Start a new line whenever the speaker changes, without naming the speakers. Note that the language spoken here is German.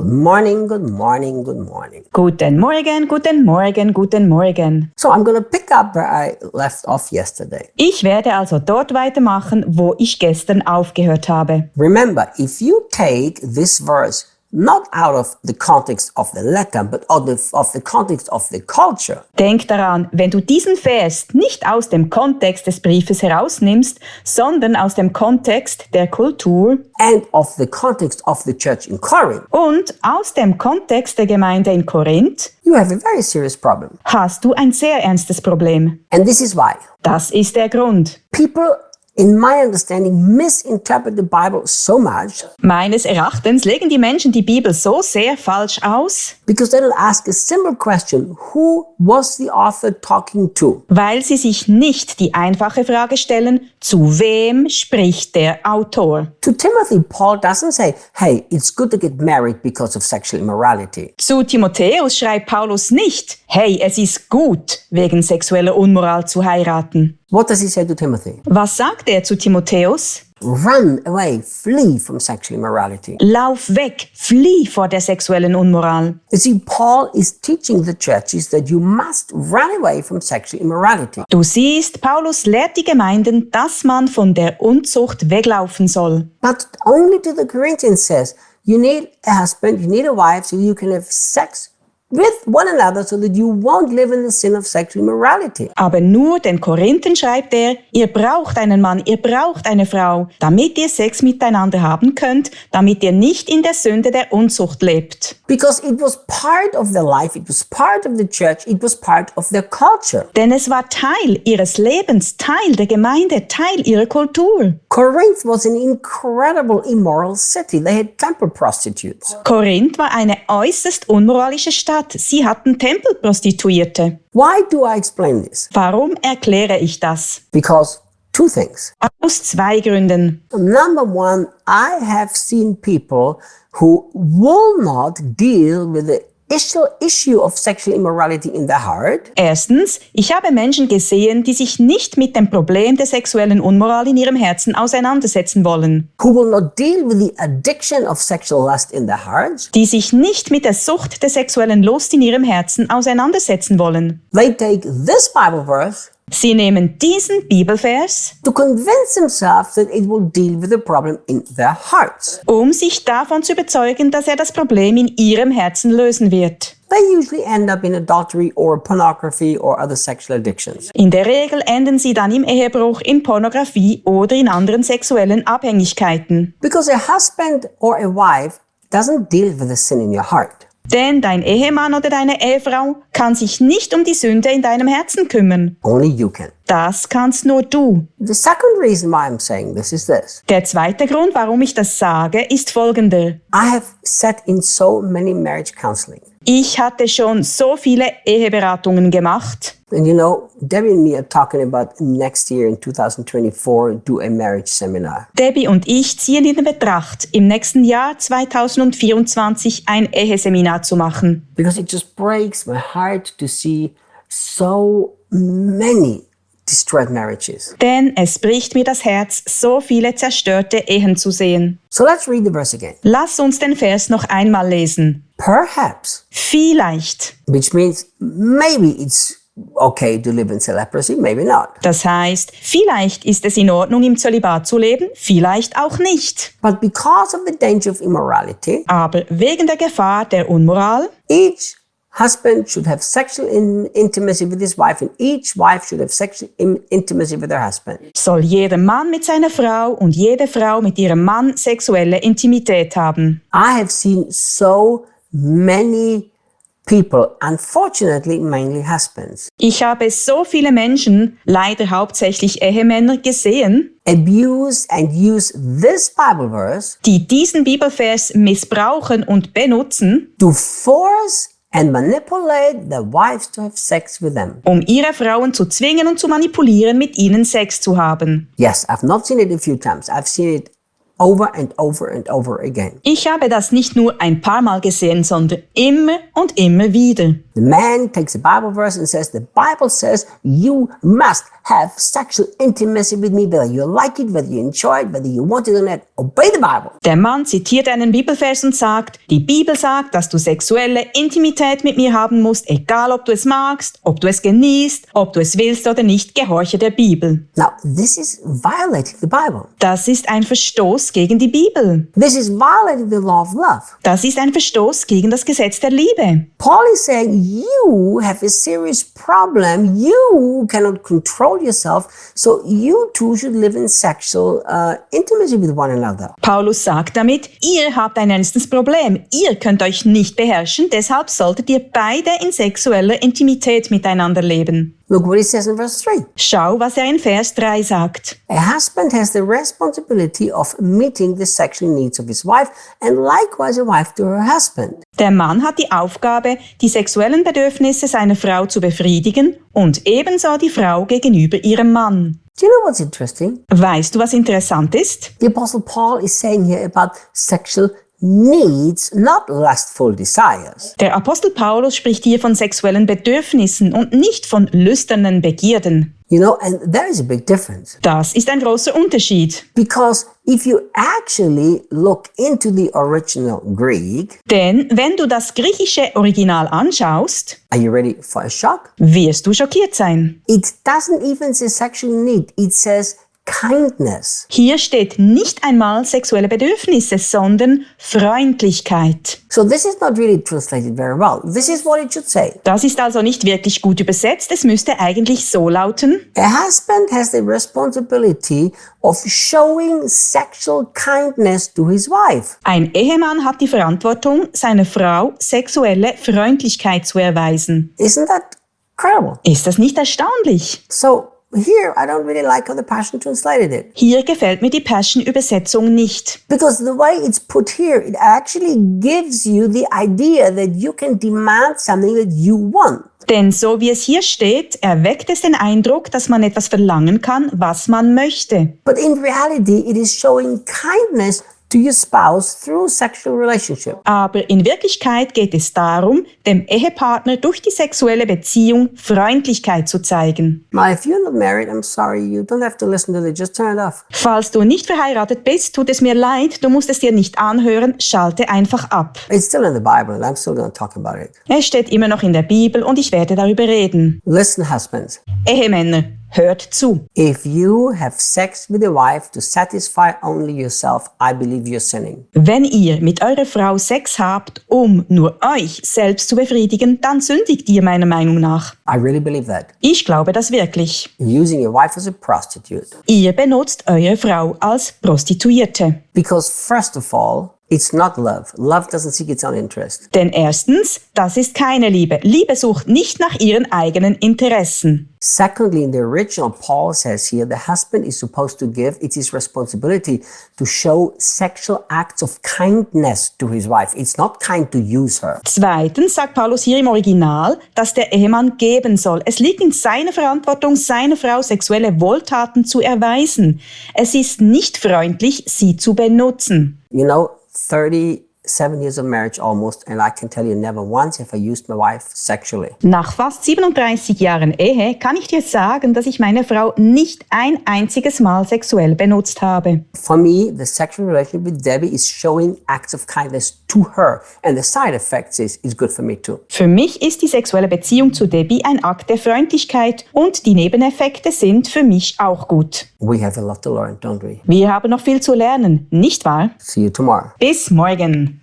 Good morning, good morning, good morning.
Guten Morgen, guten Morgen, guten Morgen.
So I'm going to pick up where I left off yesterday.
Ich werde also dort weitermachen, wo ich gestern aufgehört habe.
Remember, if you take this verse not out of the context of the letter, but of the context of the culture.
Denk daran, wenn du diesen Vers nicht aus dem Kontext des Briefes herausnimmst, sondern aus dem Kontext der Kultur
And of the context of the church in Corinth.
und aus dem Kontext der Gemeinde in Korinth,
You have a very serious problem.
hast du ein sehr ernstes Problem.
And this is why.
Das ist der Grund.
People, in my understanding, misinterpret the Bible so much
Meines Erachtens legen die Menschen die Bibel so sehr falsch aus,
because they don't ask a simple question. Who was the author talking to?
weil sie sich nicht die einfache Frage stellen, zu wem spricht der Autor?
To Timothy, Paul doesn't say, hey, it's good to get married because of sexual immorality.
Zu Timotheus schreibt Paulus nicht, hey, es ist gut, wegen sexueller Unmoral zu heiraten.
What does he say to Timothy?
Was sagt er zu Timotheus?
Run away, flee from sexual immorality.
Lauf weg, flieh vor der sexuellen Unmoral.
You see, Paul is teaching the churches that you must run away from sexual immorality.
Du siehst, Paulus lehrt die Gemeinden, dass man von der Unzucht weglaufen soll.
But only to the Corinthians says, you need a husband, you need a wife, so you can have sex with one another so that you won't live in the sin of sexual immorality.
Aber nur den Korinthern schreibt er, ihr braucht einen Mann, ihr braucht eine Frau, damit ihr Sex miteinander haben könnt, damit ihr nicht in der Sünde der Unzucht lebt.
Because it was part of their life, it was part of the church, it was part of their culture.
Denn es war Teil ihres Lebens, Teil der Gemeinde, Teil ihrer Kultur.
Corinth was an incredible immoral city. They had temple prostitutes.
Korinth war eine äußerst unmoralische Stadt. Sie hatten Tempelprostituierte.
Why do I explain this?
Warum erkläre ich das?
Because two things.
Aus zwei Gründen.
Number one, I have seen people who will not deal with the issue of sexual immorality in their heart.
Erstens, ich habe Menschen gesehen, die sich nicht mit dem Problem der sexuellen Unmoral in ihrem Herzen auseinandersetzen wollen.
Who will not deal with the addiction of sexual lust in their hearts.
Die sich nicht mit der Sucht der sexuellen Lust in ihrem Herzen auseinandersetzen wollen.
They take this Bible verse
Sie nehmen diesen Bibelvers,
to convince themselves that it will deal with the problem in their hearts.
um sich davon zu überzeugen, dass er das Problem in ihrem Herzen lösen wird.
They usually end up in adultery or pornography or other sexual addictions.
In der Regel enden sie dann im Ehebruch, in Pornografie oder in anderen sexuellen Abhängigkeiten.
Because a husband or a wife doesn't deal with the sin in your heart.
Denn dein Ehemann oder deine Ehefrau kann sich nicht um die Sünde in deinem Herzen kümmern.
Only you can.
Das kannst nur du.
The second reason why I'm saying this is this.
Der zweite Grund, warum ich das sage, ist folgender.
I have sat in so many marriage counseling.
Ich hatte schon so viele Eheberatungen gemacht.
And you know, Debbie and me are talking about next year in 2024 do a marriage seminar.
Debbie und ich ziehen in Betracht, im nächsten Jahr 2024 ein Eheseminar zu machen.
Because it just breaks my heart to see so many destroyed marriages.
Denn es bricht mir das Herz, so viele zerstörte Ehen zu sehen.
So let's read the verse again.
Lass uns den Vers noch einmal lesen.
Perhaps,
Vielleicht.
which means maybe it's okay to live in celibacy, maybe not.
Das heißt, vielleicht ist es in Ordnung, im Zölibat zu leben, vielleicht auch nicht.
But because of the danger of immorality,
Aber wegen der Gefahr der Unmoral
each husband should have sexual intimacy with his wife and each wife should have sexual intimacy with her husband.
soll jeder Mann mit seiner Frau und jede Frau mit ihrem Mann sexuelle Intimität haben.
I have seen so many people, unfortunately mainly husbands,
Ich habe so viele Menschen, leider hauptsächlich Ehemänner, gesehen,
abuse and use this Bible verse
die diesen Bibelvers missbrauchen und benutzen,
to force and manipulate their wives to have sex with them.
um ihre Frauen zu zwingen und zu manipulieren, mit ihnen Sex zu haben.
Yes, I've not seen it a few times. I've seen it over and over and over again.
Ich habe das nicht nur ein paar Mal gesehen, sondern immer und immer wieder.
The man takes a Bible verse and says, the Bible says you must have sexual intimacy with me, whether you like it, whether you enjoy it, whether you want it or not. Obey the Bible.
Der Mann zitiert einen Bibelvers und sagt, die Bibel sagt, dass du sexuelle Intimität mit mir haben musst, egal ob du es magst, ob du es genießt, ob du es willst oder nicht, gehorche der Bibel.
Now, this is violating the Bible.
Das ist ein Verstoß gegen die Bibel.
This is violating the law of love.
Das ist ein Verstoß gegen das Gesetz der Liebe.
Paul is saying you have a serious problem. You cannot control yourself, so you too should live in sexual intimacy with one another.
Paulus sagt damit, ihr habt ein ernstes Problem. Ihr könnt euch nicht beherrschen, deshalb solltet ihr beide in sexueller Intimität miteinander leben.
Look what he says in verse 3.
Schau, was er in Vers 3 sagt.
A husband has the responsibility of meeting the sexual needs of his wife, and likewise a wife to her husband.
Der Mann hat die Aufgabe, die sexuellen Bedürfnisse seiner Frau zu befriedigen und ebenso die Frau gegenüber ihrem Mann.
Do you know what's interesting?
Weißt du, was interessant ist?
The Apostle Paul is saying here about sexual needs, not lustful desires.
Der Apostel Paulus spricht hier von sexuellen Bedürfnissen und nicht von lüsternen Begierden.
You know, and there is a big difference.
Das ist ein großer Unterschied.
Because if you actually look into the original Greek,
Denn wenn du das griechische Original anschaust,
are you ready for a shock?
wirst du schockiert sein.
It doesn't even say sexual need, it says kindness.
Hier steht nicht einmal sexuelle Bedürfnisse, sondern Freundlichkeit.
So this is not really translated very well. This is what it should say.
Das ist also nicht wirklich gut übersetzt. Es müsste eigentlich so lauten:
A husband has the responsibility of showing sexual kindness to his wife.
Ein Ehemann hat die Verantwortung, seiner Frau sexuelle Freundlichkeit zu erweisen.
Isn't that incredible?
Ist das nicht erstaunlich?
So here, I don't really like how the Passion translated it.
Hier gefällt mir die Passion-Übersetzung nicht.
Because the way it's put here, it actually gives you the idea that you can demand something that you want.
Denn so wie es hier steht, erweckt es den Eindruck, dass man etwas verlangen kann, was man möchte.
But in reality, it is showing kindness to your spouse through sexual relationship.
Aber in Wirklichkeit geht es darum, dem Ehepartner durch die sexuelle Beziehung Freundlichkeit zu zeigen.
Now, if you're not married, I'm sorry, you don't have to listen to it, just turn it off.
Falls du nicht verheiratet bist, tut es mir leid, du musst es dir nicht anhören, schalte einfach ab.
It's still in the Bible, and I'm still going to talk about it.
Es steht immer noch in der Bibel und ich werde darüber reden.
Listen, husbands.
Ehemänner, hört zu.
If you have sex with a wife to satisfy only yourself, I believe you're sinning.
Wenn ihr mit eurer Frau Sex habt, um nur euch selbst zu befriedigen, dann sündigt ihr meiner Meinung nach.
I really believe that.
Ich glaube das wirklich.
You're using your wife as a prostitute.
Ihr benutzt eure Frau als Prostituierte.
Because first of all, it's not love. Love doesn't seek its own interest.
Denn erstens, das ist keine Liebe. Liebe sucht nicht nach ihren eigenen Interessen.
Secondly, in the original, Paul says here, the husband is supposed to give, it's his responsibility to show sexual acts of kindness to his wife. It's not kind to use her.
Zweitens sagt Paulus hier im Original, dass der Ehemann geben soll. Es liegt in seiner Verantwortung, seiner Frau sexuelle Wohltaten zu erweisen. Es ist nicht freundlich, sie zu benutzen.
You know, 37 years of marriage almost, and I can tell you never once have I used my wife sexually.
Nach fast 37 Jahren Ehe kann ich dir sagen, dass ich meine Frau nicht ein einziges Mal sexuell benutzt habe.
For me, the sexual relationship with Debbie is showing acts of kindness to her, and the side effects is good for me too.
Für mich ist die sexuelle Beziehung zu Debbie ein Akt der Freundlichkeit und die Nebeneffekte sind für mich auch gut.
We have a lot to learn, don't we?
Wir haben noch viel zu lernen, nicht wahr?
See you tomorrow.
Bis morgen.